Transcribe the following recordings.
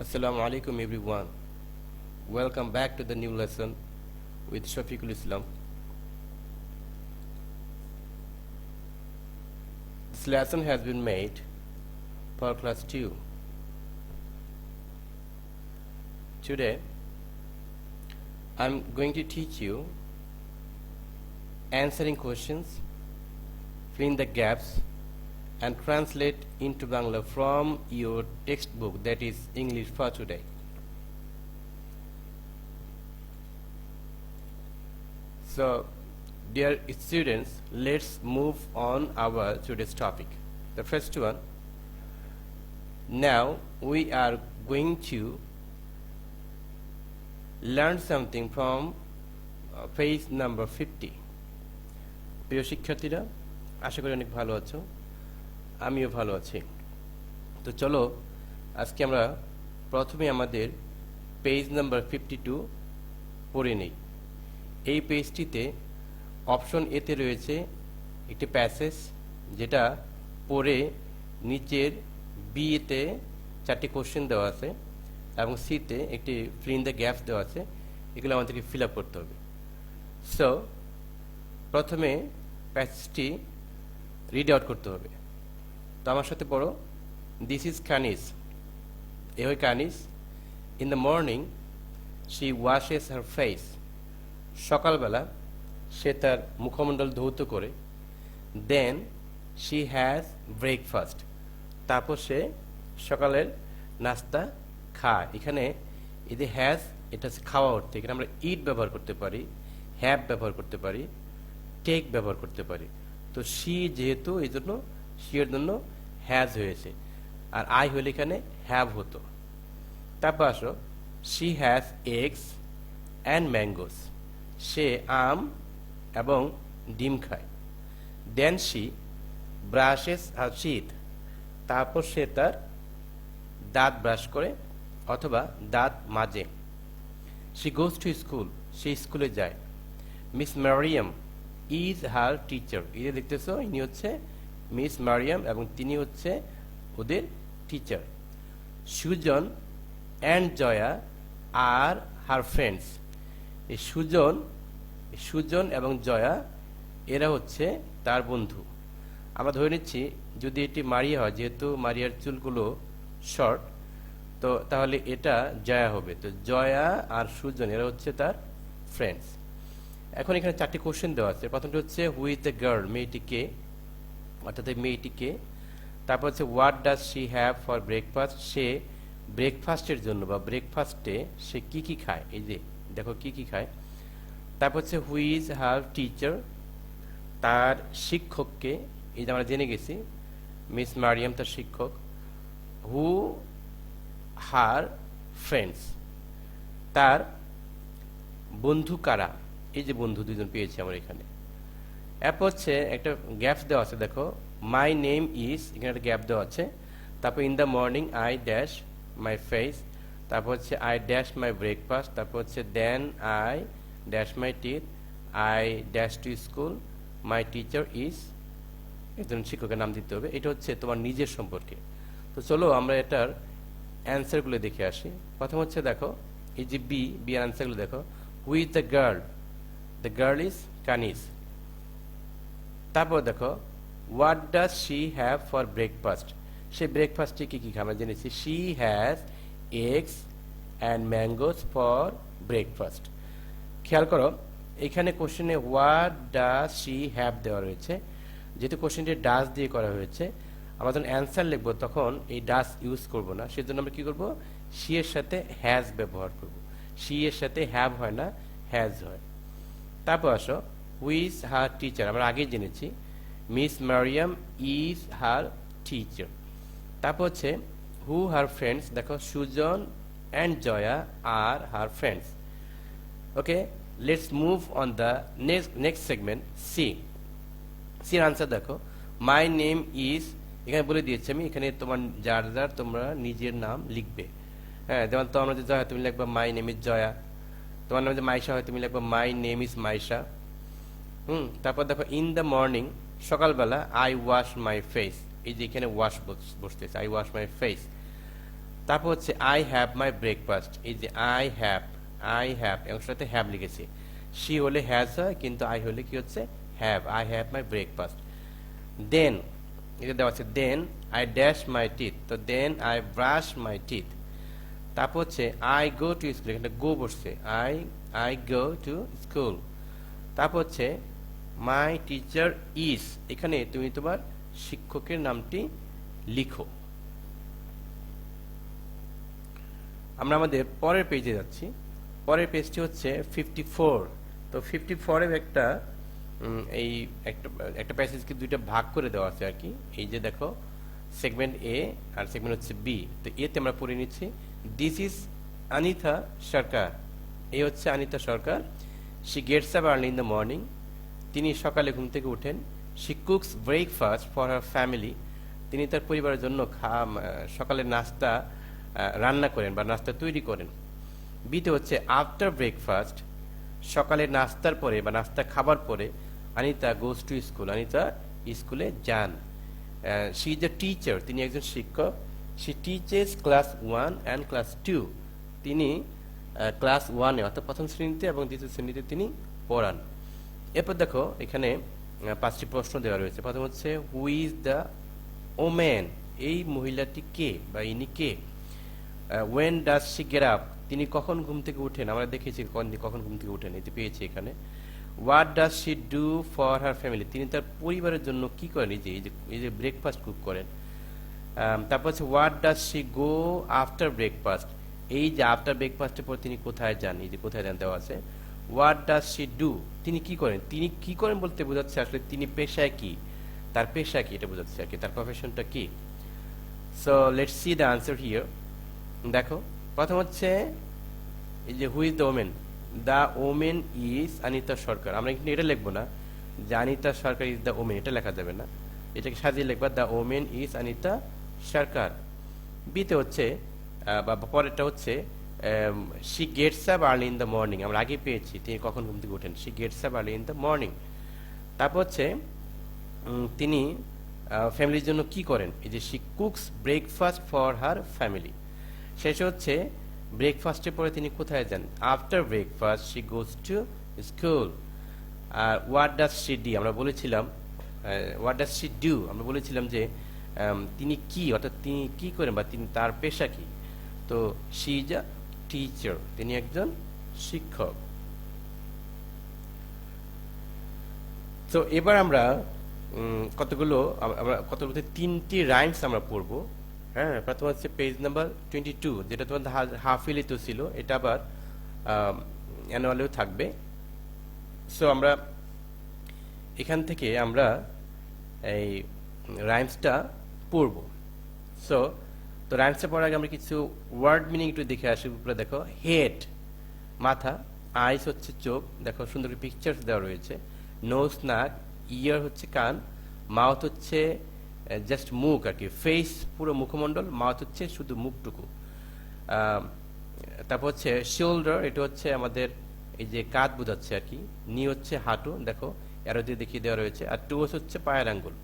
Assalamu alaikum everyone. Welcome back to the new lesson with Shafiqul Islam. This lesson has been made for class 2. Today I'm going to teach you answering questions, fill in the gaps and translate into Bangla from your textbook, that is English for today. So, dear students, let's move on our today's topic. The first one, now we are going to learn something from page number 50. প্রিয় শিক্ষার্থীরা, আশা করি অনেক ভালো আছো, আমিও ভালো আছি। তো চলো আজকে আমরা প্রথমে আমাদের পেজ নাম্বার 52 পড়ে নেই। এই পেজটিতে অপশন এতে রয়েছে একটি প্যাসেজ, যেটা পড়ে নিচের বি তে 4টি কোশ্চেন দেওয়া আছে এবং সিতে একটি ফিল ইন দ্য গ্যাপস দেওয়া আছে। এগুলো আমাদেরকে ফিল আপ করতে হবে। সো প্রথমে প্যাসেজটি রিড আউট করতে হবে। তো আমার সাথে পড়ো। This is Kanis. এ হয় Kanis. In the morning she washes her face. সকালবেলা সে তার মুখমণ্ডল ধৌত করে। Then she has breakfast. তারপর সে সকালের নাস্তা খায়। এখানে এই যে হ্যাজ, এটা হচ্ছে খাওয়া অর্থে। এখানে আমরা ইট ব্যবহার করতে পারি, হ্যাভ ব্যবহার করতে পারি, টেক ব্যবহার করতে পারি। তো শি যেহেতু এই জন্য শি এর জন্য হ্যাজ হয়েছে, আর আই হলে এখানে হ্যাভ হতো। তারপর আসো, she has eggs and mangoes. সে আম এবং ডিম খায়। Then she brushes her teeth. তারপর সে তার দাঁত ব্রাশ করে অথবা দাঁত মাজে। She goes to school. সে স্কুলে যায়। Miss Mariam is her teacher. এই যে দেখতেছ, ইনি হচ্ছে মিস মারিয়াম এবং তিনি হচ্ছে ওদের টিচার। সুজন অ্যান্ড জয়া আর হার ফ্রেন্ডস। এই সুজন এবং জয়া এরা হচ্ছে তার বন্ধু। আমরা ধরে নিচ্ছি যদি এটি মারিয়া হয়, যেহেতু মারিয়ার চুলগুলো শর্ট, তো তাহলে এটা জয়া হবে। তো জয়া আর সুজন এরা হচ্ছে তার ফ্রেন্ডস। এখন এখানে 4টি কোশ্চেন দেওয়া আছে। প্রথমটি হচ্ছে হু ইজ দ্য গার্ল, মেয়েটি কে, অর্থাৎ মেয়েটি কে। তারপর হচ্ছে what does she have for breakfast. সে ব্রেকফাস্টের জন্য বা ব্রেকফাস্টে সে কি কি খায়। এই যে দেখো কি কি খায়। তারপর হচ্ছে হু ইজ হার টিচার, তার শিক্ষককে। এই যে আমরা জেনে গেছি মিস মারিয়াম তার শিক্ষক। হু হার ফ্রেন্ডস, তার বন্ধু কারা। এই যে বন্ধু দুজন পেয়েছি আমরা এখানে। এরপর হচ্ছে একটা গ্যাপস দেওয়া আছে, দেখো মাই নেম ইজ, এখানে একটা গ্যাপ দেওয়া আছে। তারপর in the morning I dash my face. তারপর হচ্ছে আই ড্যাশ মাই ব্রেকফাস্ট। তারপর হচ্ছে then I dash my teeth. I dash to school. My teacher is, একজন শিক্ষকের নাম দিতে হবে। এটা হচ্ছে তোমার নিজের সম্পর্কে। তো চলো আমরা এটার অ্যান্সারগুলো দেখে আসি। প্রথম হচ্ছে দেখো এই যে বি এর অ্যান্সারগুলো দেখো। Who is the girl, the girl is Kanis. তারপর দেখো what does she have for breakfast. সে ব্রেকফাস্টে কি কি খায় আমরা জেনেছি। She has eggs and mangoes for breakfast. খেয়াল করো এখানে কোশ্চেনে হোয়াট ডাজ শি হ্যাভ দেওয়া রয়েছে। যেহেতু কোশ্চেনটি ডাজ দিয়ে করা হয়েছে, আমরা যখন অ্যান্সার লিখবো তখন এই ডাজ ইউজ করব না। সেজন্য আমরা কি করব, শি এর সাথে হ্যাজ ব্যবহার করব। শি এর সাথে হ্যাভ হয় না, হ্যাজ হয়। তারপর আসো হু ইজ হার টিচার, আমরা আগেই জেনেছি miss Mariam is her teacher. তারপর হচ্ছে হু হার ফ্রেন্ডস, দেখো সুজন অ্যান্ড জয়া আর her friends. Okay, let's move on the next segment C. সির আনসার দেখো মাই নেম ইজ, এখানে বলে দিয়েছি আমি, এখানে তোমার যার যার তোমরা নিজের নাম লিখবে। হ্যাঁ, যেমন তোমার নাম জয়া, তুমি লিখবা মাই নেম ইজ জয়া। তোমার নাম যে মাইশা হয়, তুমি লিখবা মাই নেম ইজ মাইশা। তারপর দেখো ইন দ্য মর্নিং, সকালবেলা আই ওয়াশ মাই ফেস। এই যে এখানে ওয়াশ বসতেছে, আই ওয়াশ মাই ফেস। তারপর হচ্ছে আই হ্যাভ মাই ব্রেকফাস্ট। এই যে আই হ্যাভ অংশটাতে হ্যাভ লিখেছি। শি হলে হ্যাজ হয়, কিন্তু আই হলে কি হচ্ছে have. I have my breakfast. Then এটা দেওয়া আছে then I dash my teeth, তো then I brush my teeth. তারপর হচ্ছে আই গো টু স্কুল, এখানে গো বসছে, আই গো টু স্কুল। তারপর হচ্ছে মাই টিচার ইজ, এখানে তুমি তোমার শিক্ষকের নামটি লিখো। আমরা আমাদের পরের পেজে যাচ্ছি। পরের পেজটি হচ্ছে 54। তো 54-এর একটা এই একটা প্যাসেজকে দুইটা ভাগ করে দেওয়া আছে আর কি। এই যে দেখো, সেগমেন্ট এ আর সেগমেন্ট হচ্ছে বি। তো এতে আমরা পড়ে নিচ্ছি, দিস ইজ অনিতা সরকার। এই হচ্ছে Anita Sarkar. She gets up early in the morning, তিনি সকালে ঘুম থেকে উঠেন। She cooks breakfast for her family, তিনি তার পরিবারের জন্য সকালের নাস্তা রান্না করেন বা নাস্তা তৈরি করেন। বিতে হচ্ছে আফটার ব্রেকফাস্ট, সকালের নাস্তার পরে বা নাস্তা খাবার পরে অনিতা গোজ টু স্কুল, অনিতা স্কুলে যান। শি ইজ এ টিচার, তিনি একজন শিক্ষক। She teaches class 1 and class 2, তিনি ক্লাস 1-এ অর্থাৎ প্রথম শ্রেণীতে এবং দ্বিতীয় শ্রেণীতে তিনি পড়ান। এরপর দেখো এখানে 5টি প্রশ্ন দেওয়া রয়েছে। প্রথম হচ্ছে হু ইজ দ্য ওম্যান, এই মহিলাটি কে বা ইনি কে। When does she get up, তিনি কখন ঘুম থেকে উঠেন, আমরা দেখেছি কখন ঘুম থেকে উঠেন, এটি পেয়েছি এখানে। What does she do for her family, তিনি তার পরিবারের জন্য কি করেন, এই যে ব্রেকফাস্ট কুক করেন। তারপর হচ্ছে what does she go after breakfast, এই যে আফটার ব্রেকফাস্টের পর তিনি কোথায় যান, এই যে কোথায় যান দেওয়া আছে। হোয়াট ডাজ শি ডু, তিনি কি করেন, তিনি কি করেন বলতে বোঝাচ্ছে আসলে তিনি পেশায় কি, তার পেশা কি এটা বোঝাচ্ছে আর কি, তার প্রফেশনটা কি। So let's see the answer here. দেখো প্রথম হচ্ছে এই যে who is the woman, the woman is Anita Sarkar. আমরা কিন্তু এটা লিখবো না যে Anita Sarkar is the woman, এটা লেখা যাবে না, এটাকে সাজিয়ে লিখবা the woman is Anita Sarkar. বিতে হচ্ছে বা পরেরটা হচ্ছে she gets up early in the morning, আমরা আগে পেয়েছি তিনি কখন ঘুম থেকে ওঠেন, she gets up early in the morning. তারপর হচ্ছে তিনি ফ্যামিলির জন্য কি করেন, এই যে she cooks breakfast for her family. শেষে হচ্ছে ব্রেকফাস্টের পরে তিনি কোথায় যান, after breakfast she goes to school. আর হোয়াট ডাজ শি ডি, আমরা বলেছিলাম হোয়াট ডাজ শি ডু, আমরা বলেছিলাম যে তিনি কি, অর্থাৎ তিনি কি করেন বা তিনি তার পেশা কি। তো শি ইজ আ টিচার, তিনি একজন শিক্ষক। তো এবার আমরা কতগুলো 3টি রাইমস আমরা পড়বো। হ্যাঁ, প্রথম হচ্ছে পেজ নাম্বার 22, যেটা তোমার হাফ ইয়ারলিতে ছিল, এটা আবার অ্যানুয়ালেও থাকবে। সো আমরা এখান থেকে আমরা এই রাইমসটা পড়ব। তো রাইমসটা পড়ার আগে আমরা কিছু ওয়ার্ড মিনিং একটু দেখে আসি। উপরে দেখো, হেড মাথা, আইস হচ্ছে চোখ, দেখো সুন্দর পিকচার্স দেওয়া রয়েছে। নোজ নাক, ইয়ার হচ্ছে কান, মাউথ হচ্ছে জাস্ট মুখ আর কি, ফেস পুরো মুখমণ্ডল, মাউথ হচ্ছে শুধু মুখটুকু। তারপর হচ্ছে শোল্ডার, এটা হচ্ছে আমাদের এই যে কাঁধ বোঝাচ্ছে আর কি। নি হচ্ছে হাঁটু, দেখো অ্যারো দিয়ে দেখিয়ে দেওয়া রয়েছে। আর টোস হচ্ছে পায়ের আঙ্গুল।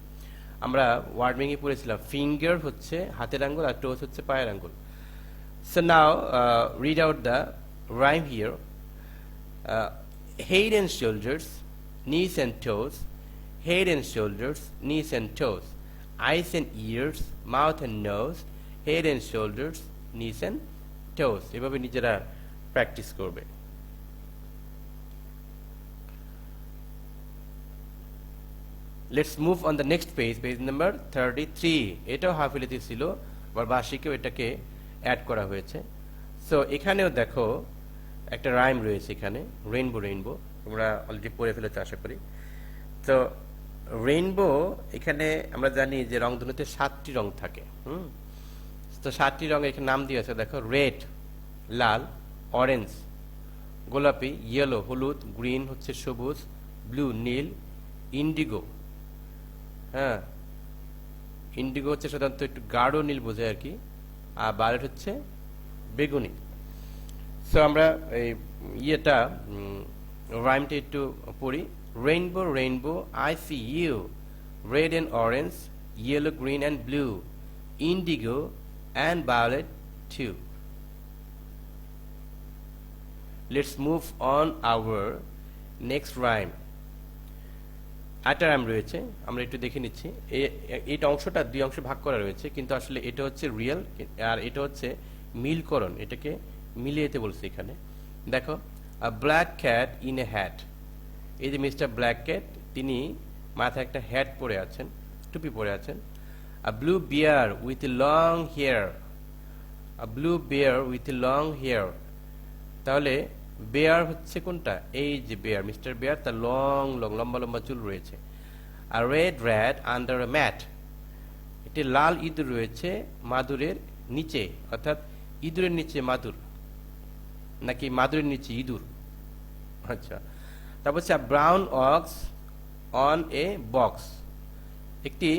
আমরা ওয়ার্ড মিনিং পড়েছিলাম, ফিঙ্গার হচ্ছে হাতের আঙ্গুল আর টোস হচ্ছে পায়ের আঙ্গুল। So now read out the rhyme here. Head and shoulders, knees and toes, head and shoulders, knees and toes, eyes and ears, mouth and nose, head and shoulders, knees and toes. এভাবে নিজেরা practice করবে। Let's move on the next page, page number 33. এটাও half ইয়ারলিতে ছিল, আবার বার্ষিকেও এটাকে add করা হয়েছে। So এখানেও দেখো একটা রাইম রয়েছে এখানে, রেইনবো। রেইনবো তোমরা অলরেডি পড়ে ফেলেছো আশা করি। তো রেইনবো, এখানে আমরা জানি যে রংধনুতে 7টি রং থাকে। তো 7টি রঙের এখানে নাম দিয়ে আছে, দেখো রেড লাল, অরেঞ্জ গোলাপি, ইয়েলো হলুদ, গ্রিন হচ্ছে সবুজ, ব্লু নীল, ইন্ডিগো। হ্যাঁ, ইন্ডিগো হচ্ছে সাধারণত একটু গাঢ় নীল বোঝায় আর কি, আর ভায়োলেট হচ্ছে বেগুনি। সো আমরা এই ইয়েটা রাইমটা একটু পড়ি। Rainbow rainbow I see you, red and orange, yellow, green and blue, indigo and violet, 2. Let's move on our next rhyme. আরেকটা রাইম রয়েছে, আমরা একটু দেখে নিচ্ছি। এইটা অংশটা দুই অংশে ভাগ করা রয়েছে, কিন্তু আসলে এটা হচ্ছে রিয়েল আর এটা হচ্ছে মিলকরণ, এটাকে মিলিয়ে যেতে বলছে এখানে। দেখো, a black cat in a hat. এই যে মিস্টার ব্ল্যাক ক্যাট, তিনি মাথায় একটা হ্যাট পরে আছেন, টুপি পরে আছেন। A blue bear with a long hair. A blue bear with a long hair, তাহলে বেয়ার হচ্ছে কোনটা? এই যে বেয়ার, মিস্টার বেয়ার, তার লং লং লম্বা লম্বা চুল রয়েছে। আর red rat under a mat, একটি লাল ইঁদুর রয়েছে মাদুরের নিচে, অর্থাৎ ইঁদুরের নিচে মাদুর, নাকি মাদুরের নিচে ইঁদুর? আচ্ছা, তারপর হচ্ছে brown ox on a box. একটি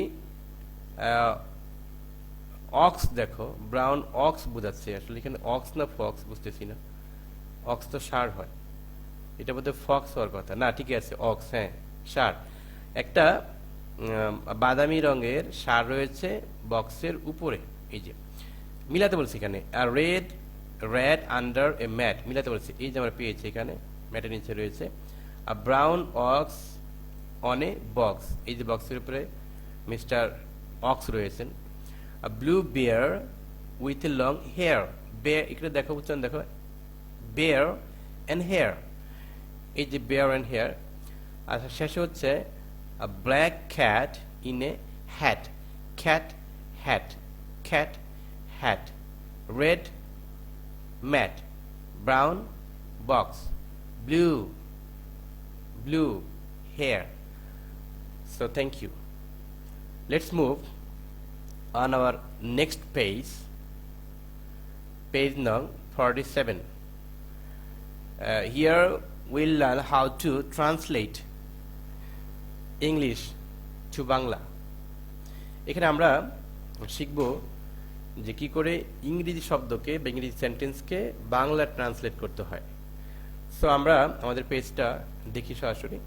অক্স, দেখো ব্রাউন অক্স বোঝাচ্ছে, আসলে এখানে অক্স না ফক্স বুঝতেছি না। অক্স তো ষাঁড় হয়, এটা বোধহয় ফক্স হওয়ার কথা না। ঠিক আছে, অক্স, হ্যাঁ ষাঁড়। একটা বাদামি রঙের ষাঁড় রয়েছে বক্সের উপরে। এই যে মিলাতে বলছি এখানে, আর red rat under a mat, মিলাতে বলছি, এই যে আমরা পেয়েছি এখানে ম্যাটের নিচে রয়েছে। আর brown ox on a box, এই যে বক্সের উপরে মিস্টার অক্স রয়েছেন। A blue bear with a long hair. Bear, এখানে দেখো, বুঝছেন, দেখো বেয়ার অ্যান্ড হেয়ার, এই যে বেয়ার অ্যান্ড হেয়ার। আর শেষে হচ্ছে a black cat in a hat. Cat hat, cat hat, red mat, brown box, blue blue hair. So thank you. Let's move on our next page, page number 47. Here we'll learn how to translate English to Bangla. এখানে আমরা শিখব যে কি করে ইংরেজি শব্দকে বা ইংরেজি সেন্টেন্সকে বাংলা ট্রান্সলেট করতে হয়। সো আমরা আমাদের পেজটা দেখি সরাসরি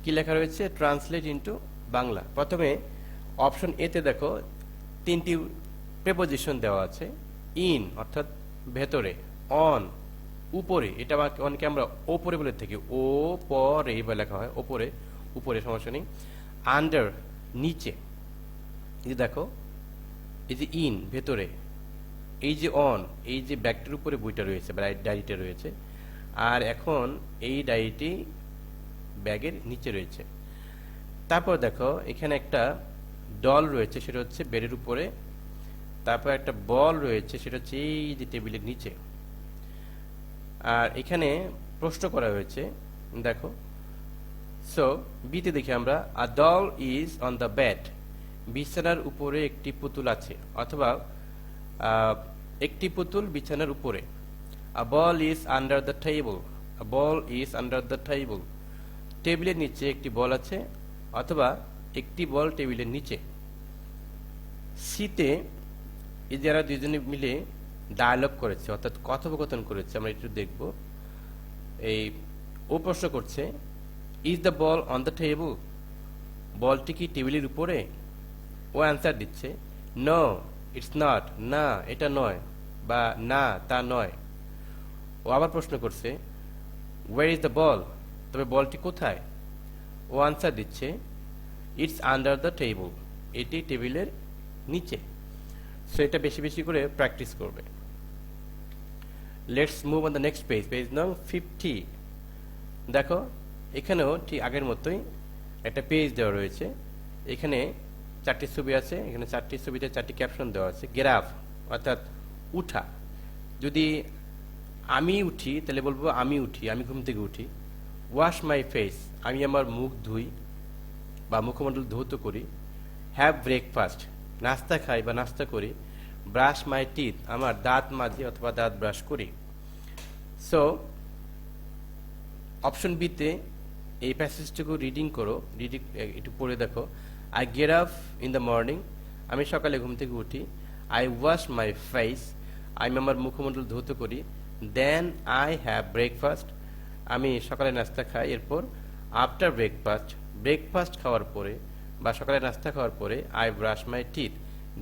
কি লেখা রয়েছে, ট্রান্সলেট ইনটু বাংলা। প্রথমে অপশন এ তে দেখো তিনটি প্রেপোজিশন দেওয়া আছে। ইন অর্থাৎ ভেতরে, অন উপরে, এটা অনেকে আমরা ওপরে বলে থাকি, ও পরে বা লেখা হয় ওপরে, উপরে সমস্যা নেই। আন্ডার নিচে, এই দেখো এই যে ইন ভেতরে, এই যে অন, এই যে ব্যাগটির উপরে বইটা রয়েছে বা ডায়েরিটা রয়েছে, আর এখন এই ডায়েরিটি ব্যাগের নিচে রয়েছে। তারপর দেখো এখানে একটা ডল রয়েছে, সেটা হচ্ছে বেডের উপরে। তারপর একটা বল রয়েছে, সেটা হচ্ছে এই যে টেবিলের নিচে। আর এখানে প্রশ্ন করা হয়েছে, দেখো। সো বিতে দেখি আমরা, a doll is on the bed, বিছানার উপরে একটি পুতুল আছে, অথবা একটি পুতুল বিছানার উপরে। A ball is under the table. A ball is under the table. টেবিলের নিচে একটি বল আছে, অথবা একটি বল টেবিলের নিচে। সিতে এই যারা দুজনে মিলে ডায়ালগ করেছে, অর্থাৎ কথোপকথন করেছে, আমরা একটু দেখব। এই ও প্রশ্ন করছে, is the ball on the table, বলটি কি টেবিলের উপরে? ও অ্যান্সার দিচ্ছে, নো ইটস নট, না এটা নয়, বা না তা নয়। ও আবার প্রশ্ন করছে, ওয়ার ইজ দ্য বল, তবে বলটি কোথায়? ও আনসার দিচ্ছে, ইটস আন্ডার দ্য টেবল, এটি টেবিলের নিচে। সো এটা বেশি বেশি করে প্র্যাকটিস করবে। Let's move on the next page, page নং 50। দেখো এখানেও ঠিক আগের মতোই একটা পেজ দেওয়া রয়েছে। এখানে চারটি ছবি আছে, এখানে চারটি ছবিতে চারটি ক্যাপশন দেওয়া আছে। গেট, অর্থাৎ উঠা। যদি আমি উঠি তাহলে বলবো আমি উঠি, আমি ঘুম থেকে উঠি। ওয়াশ মাই ফেস, আমি আমার মুখ ধুই বা মুখমণ্ডল ধৌত করি। হ্যাভ ব্রেকফাস্ট, নাস্তা খাই বা নাস্তা করি। ব্রাশ মাই টিথ, আমার দাঁত মাজি অথবা দাঁত ব্রাশ করি। সো অপশন বিতে এই প্যাসেজটুকু রিডিং করো, রিডিং একটু পড়ে দেখো। I get up in the morning, আমি সকালে ঘুম থেকে উঠি। আই ওয়াশ মাই ফেস, আমি আমার মুখমণ্ডল ধৌত করি। দেন আই হ্যাভ ব্রেকফাস্ট, আমি সকালে নাস্তা খাই। এরপর আফটার ব্রেকফাস্ট, ব্রেকফাস্ট খাওয়ার পরে বা সকালে নাস্তা খাওয়ার পরে I brush my teeth,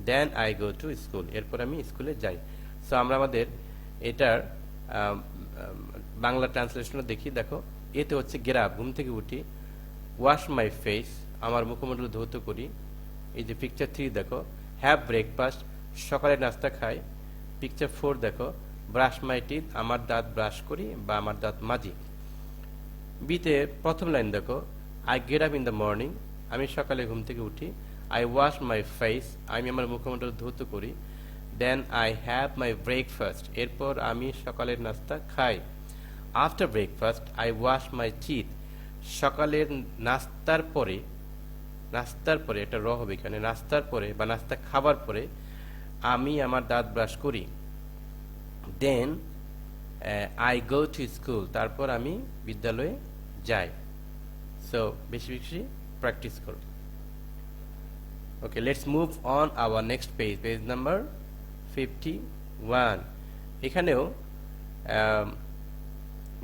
then I go to school, এরপর আমি স্কুলে যাই। সো আমরা আমাদের এটার বাংলা ট্রান্সলেশনও দেখি। দেখো, এতে হচ্ছে গেট আপ, ঘুম থেকে উঠি, ওয়াশ মাই ফেস, আমার মুখমণ্ডল ধৌত করি। এই যে পিকচার 3 দেখো, হ্যাভ ব্রেকফাস্ট, সকালে নাস্তা খাই। পিকচার 4 দেখো, ব্রাশ মাই টিথ, আমার দাঁত ব্রাশ করি বা আমার দাঁত মাজি। বিতে প্রথম লাইন দেখো, I get up in the morning, আমি সকালে ঘুম থেকে উঠি। আই ওয়াশ মাই ফেস, আমি আমার মুখমণ্ডল ধৌত করি। Then I have my breakfast, এরপর আমি সকালের নাস্তা খাই। After breakfast I wash my teeth, সকালের নাস্তার পরে, এটা র হবে এখানে, নাস্তার পরে বা নাস্তা খাবার পরে আমি আমার দাঁত ব্রাশ করি। Then I go to school, তারপর আমি বিদ্যালয়ে যাই। সো বেশি বেশি প্র্যাকটিস করো। Okay, let's move on our next page, page number 51। এখানেও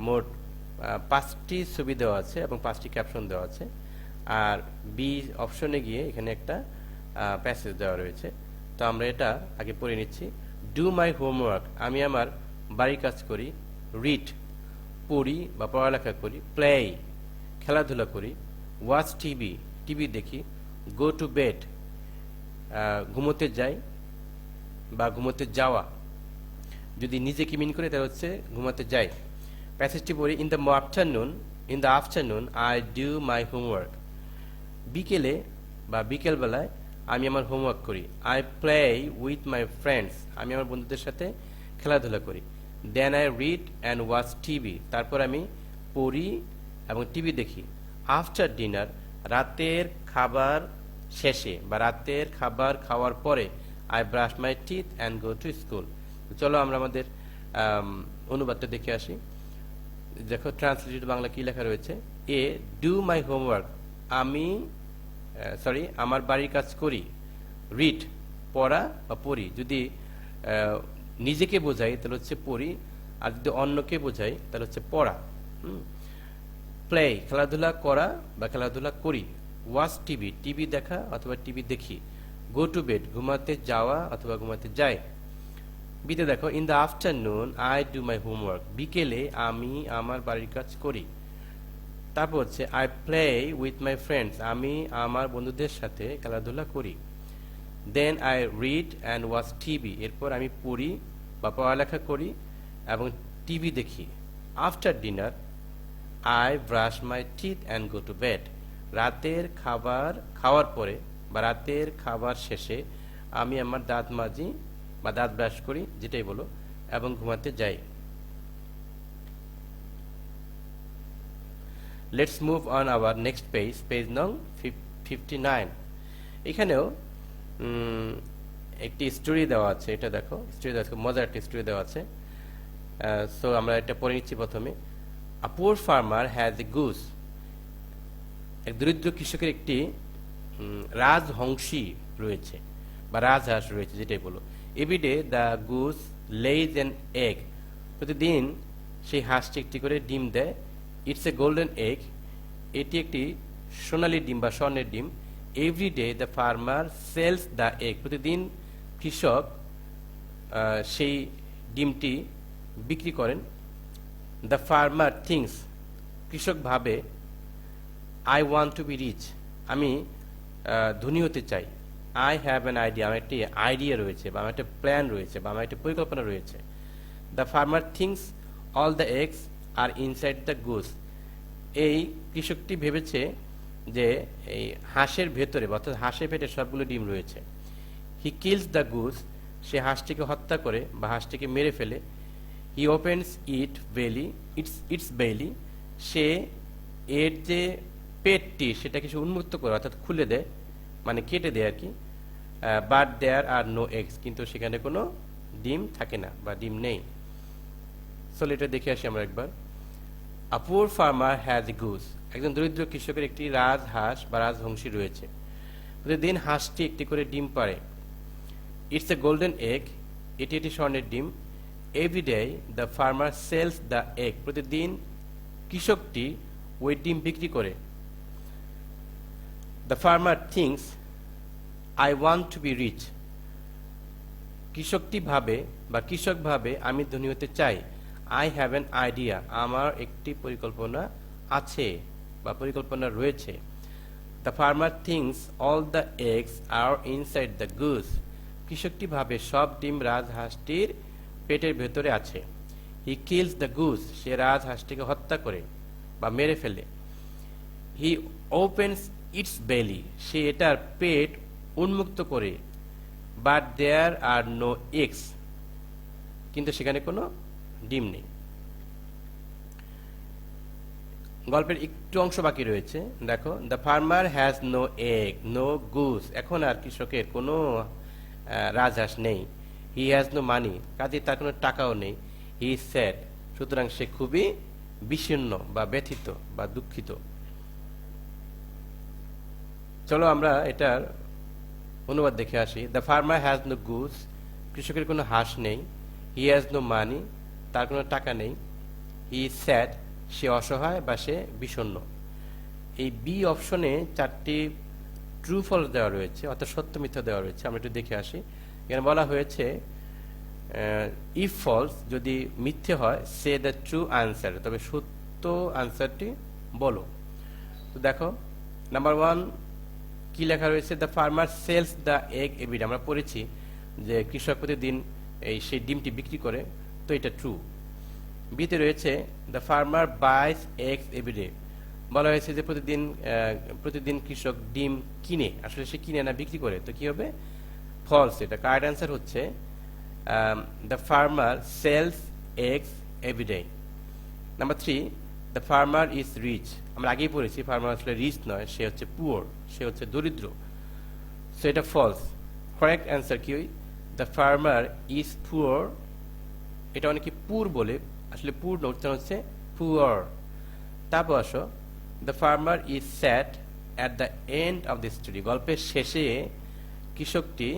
মোট 5টি ছবি দেওয়া আছে এবং 5টি ক্যাপশন দেওয়া আছে। আর বি অপশনে গিয়ে এখানে একটা প্যাসেজ দেওয়া রয়েছে। তো আমরা এটা আগে পড়ে নিচ্ছি। ডু মাই হোমওয়ার্ক, আমি আমার বাড়ির কাজ করি। রিড, পড়ি বা পড়ালেখা করি। প্লে, খেলাধুলা করি। ওয়াচ টিভি, টিভি দেখি। গো টু বেড, ঘুমোতে যাই বা ঘুমোতে যাওয়া, যদি নিজেকে মিন করে তাহলে হচ্ছে ঘুমাতে যাই। প্যাসেজটি পড়ি। In the afternoon I do my homework, বিকেলে বা বিকেলবেলায় আমি আমার হোমওয়ার্ক করি। I play with my friends, আমি আমার বন্ধুদের সাথে খেলাধুলা করি। Then I read and watch TV, তারপর আমি পড়ি এবং টিভি দেখি। আফটার ডিনার, রাতের খাবার শেষে বা রাতের খাবার খাওয়ার পরে I brush my teeth and go to school. চলো আমরা আমাদের অনুবাদটা দেখে আসি। দেখো, ট্রান্সলেটেড বাংলা কি লেখা রয়েছে। এ, ডু মাই হোমওয়ার্ক, আমার বাড়ির কাজ করি। রিড, পড়া বা পড়ি, যদি নিজেকে বোঝাই তাহলে হচ্ছে পড়ি, আর যদি অন্যকে বোঝাই তাহলে হচ্ছে পড়া। প্লে, খেলাধুলা করা বা খেলাধুলা করি। ওয়াচ টিভি, টিভি দেখা অথবা টিভি দেখি। গো টু বেড, ঘুমাতে যাওয়া অথবা ঘুমাতে যাই। বিতে দেখো, in the afternoon I do my homework, বিকেলে আমি আমার বাড়ির কাজ করি। তারপর হচ্ছে I play with my friends, আমি আমার বন্ধুদের সাথে খেলাধুলা করি। Then I read and watch TV, এরপর আমি পড়ি বা পড়ালেখা করি এবং টিভি দেখি। After dinner I brush my teeth and go to bed, রাতের খাবার খাওয়ার পরে বা রাতের খাবার শেষে আমি আমার দাঁত মাজি বা দাঁত ব্রাশ করি, যেটাই বলো, এবং ঘুমাতে যাই। Let's move on our next page, page নং 59। এখানেও একটি স্টোরি দেওয়া আছে। এটা দেখো, স্টোরি দেওয়া আছে, মজার একটা স্টোরি দেওয়া আছে। সো আমরা এটা পড়ে নিচ্ছি প্রথমে। A poor farmer has a Goose, এক দরিদ্র কৃষকের একটি রাজহংসী রয়েছে বা রাজহাঁস রয়েছে, যেটাই বলো। Every day the goose lays an egg, প্রতিদিন সেই হাঁসটি একটি করে ডিম দেয়। ইটস এ গোল্ডেন এগ, এটি একটি সোনালী ডিম বা স্বর্ণের ডিম। Everyday the farmer sells the egg, প্রতিদিন কৃষক সেই ডিমটি বিক্রি করেন। দ্য ফার্মার থিংস, কৃষক ভাবে, I want to be rich, আমি ধনী হতে চাই। আই হ্যাভ অ্যান আইডিয়া, আমার একটি আইডিয়া রয়েছে বা আমার একটা প্ল্যান রয়েছে বা আমার একটা পরিকল্পনা রয়েছে। The farmer thinks all the eggs are inside the goose, এই কৃষকটি ভেবেছে যে এই হাঁসের ভেতরে অর্থাৎ হাঁসের পেটে সবগুলো ডিম রয়েছে। হি কিলস দ্য গুস, সে হাঁসটিকে হত্যা করে বা হাঁসটিকে মেরে ফেলে। হি ওপেন্স ইটস বেলি, সে এর যে পেটটি সেটাকে সে উন্মুক্ত করে অর্থাৎ খুলে দেয়, মানে কেটে দেয় আর কি। But there are no eggs, কিন্তু সেখানে কোনো ডিম থাকে না বা ডিম নেই। চলো এটা দেখে আসি আমরা একবার। A poor farmer has a Goose, একজন দরিদ্র কৃষকের একটি রাজহাঁস বা রাজহংসী রয়েছে। প্রতিদিন হাঁসটি একটি করে ডিম পাড়ে। ইটস এ গোল্ডেন এগ, এটি একটি স্বর্ণের ডিম। Everyday the farmer sells the egg, প্রতিদিন কৃষকটি ওই ডিম বিক্রি করে। The farmer thinks I want to be rich, কৃষকটি ভাবে বা কৃষক ভাবে আমি ধনী হতে চাই। আই হ্যাভ অ্যান আইডিয়া, আমার একটি পরিকল্পনা আছে বা পরিকল্পনা রয়েছে। The farmer thinks all the eggs are inside the goose, কৃষকটি ভাবে সব ডিম রাজহাঁসটির পেটের ভেতরে আছে। হি কিলস দ্য গুস, সে রাজহাঁসটিকে হত্যা করে বা মেরে ফেলে। হি ওপেন্স ইটস বেলি, সে এটার পেট উন্মুক্ত করে। But there are no eggs, কিন্তু সেখানে কোনো ডিম নেই। গল্পের একটু অংশ বাকি রয়েছে, দেখো। The farmer has no egg no goose, এখন আর কৃষকের কোনো রাজহাঁস নেই। হি হ্যাজ নো মানি, কাজে তার কোনো টাকাও নেই। হি ইজ স্যাড, সুতরাং সে খুবই বিষণ্ণ বা ব্যথিত বা দুঃখিত। চলো আমরা এটার অনুবাদ দেখে আসি। The farmer has no goose, কৃষকের কোনো হাঁস নেই। হি হ্যাজ নো মানি, তার কোনো টাকা নেই। হি ইজ স্যাড, সে অসহায় বা সে বিষণ্ণ। এই বি অপশনে 4টি ট্রু ফলস দেওয়া রয়েছে, অর্থাৎ সত্য মিথ্যা দেওয়া রয়েছে। আমরা একটু দেখে আসি। এখানে বলা হয়েছে ইফ ফলস, যদি মিথ্যে হয়, সে দ্য ট্রু আনসার, তবে সত্য আনসারটি বলো। তো দেখো, নাম্বার 1 কি লেখা রয়েছে? The farmer sells the egg every day, আমরা পড়েছি যে কৃষক প্রতিদিন সেই ডিমটি বিক্রি করে, তো এটা ট্রু। বিতে রয়েছে দ্য ফার্মার বাইস এগস এভরিডে, বলা হয়েছে যে প্রতিদিন কৃষক ডিম কিনে, আসলে সে কিনে না বিক্রি করে, তো কি হবে? ফলস। এটা কারেক্ট অ্যান্সার হচ্ছে the farmer sells eggs every day. Number 3, the farmer is rich, আমরা আগেই পড়েছি ফার্মার আসলে রিচ নয়, সে হচ্ছে পুয়ার, সে হচ্ছে দরিদ্র, সো এটা ফলস। কারেক্ট অ্যান্সার কি? দ্য ফার্মার ইজ পুয়ার, এটা অনেকে পুর বলে, আসলে পুর উচ্চারণ হচ্ছে পুয়ার। তারপর আসো, the farmer is sad at the end of the story, গল্পের শেষে কৃষকটি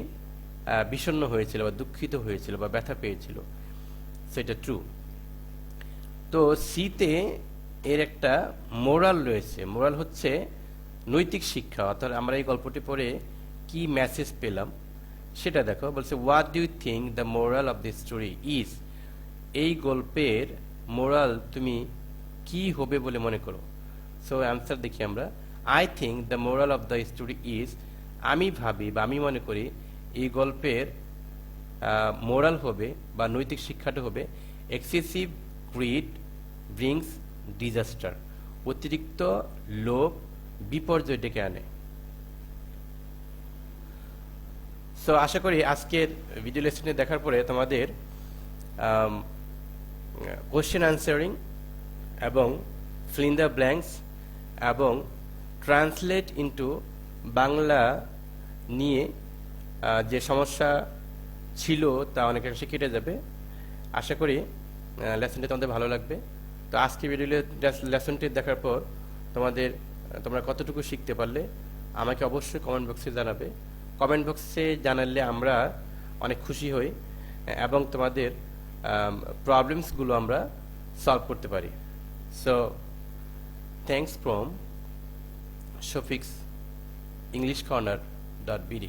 বিষণ্ণ হয়েছিল বা দুঃখিত হয়েছিল বা ব্যথা পেয়েছিল, সেটা ট্রু। তো সিতে এর একটা মোরাল রয়েছে, মোরাল হচ্ছে নৈতিক শিক্ষা, অর্থাৎ আমরা এই গল্পটি পড়ে কি মেসেজ পেলাম সেটা দেখো। বলছে what do you think the moral of the story is, এই গল্পের মোরাল তুমি কি হবে বলে মনে করো? সো অ্যান্সার দেখি আমরা। I think the moral of the story is, আমি ভাবি বা আমি মনে করি এই গল্পের মোরাল হবে বা নৈতিক শিক্ষাটা হবে এক্সেসিভ গ্রিড ব্রিংস ডিজাস্টার, অতিরিক্ত লোভ বিপর্যয় ডেকে আনে। সো আশা করি আজকের ভিডিও লেসনে দেখার পরে তোমাদের কোশ্চেন আনসারিং এবং ফিল ইন দ্য ব্ল্যাঙ্কস এবং ট্রান্সলেট ইনটু বাংলা নিয়ে যে সমস্যা ছিল তা অনেকাংশে কেটে যাবে। আশা করি লেসনটি তোমাদের ভালো লাগবে। তো আজকে ভিডিও লেসনটি দেখার পর তোমরা কতটুকু শিখতে পারলে আমাকে অবশ্যই কমেন্ট বক্সে জানাবে। কমেন্ট বক্সে জানালে আমরা অনেক খুশি হই এবং তোমাদের প্রবলেমসগুলো আমরা সলভ করতে পারি। So thanks from Shafiq's EnglishCorner.bd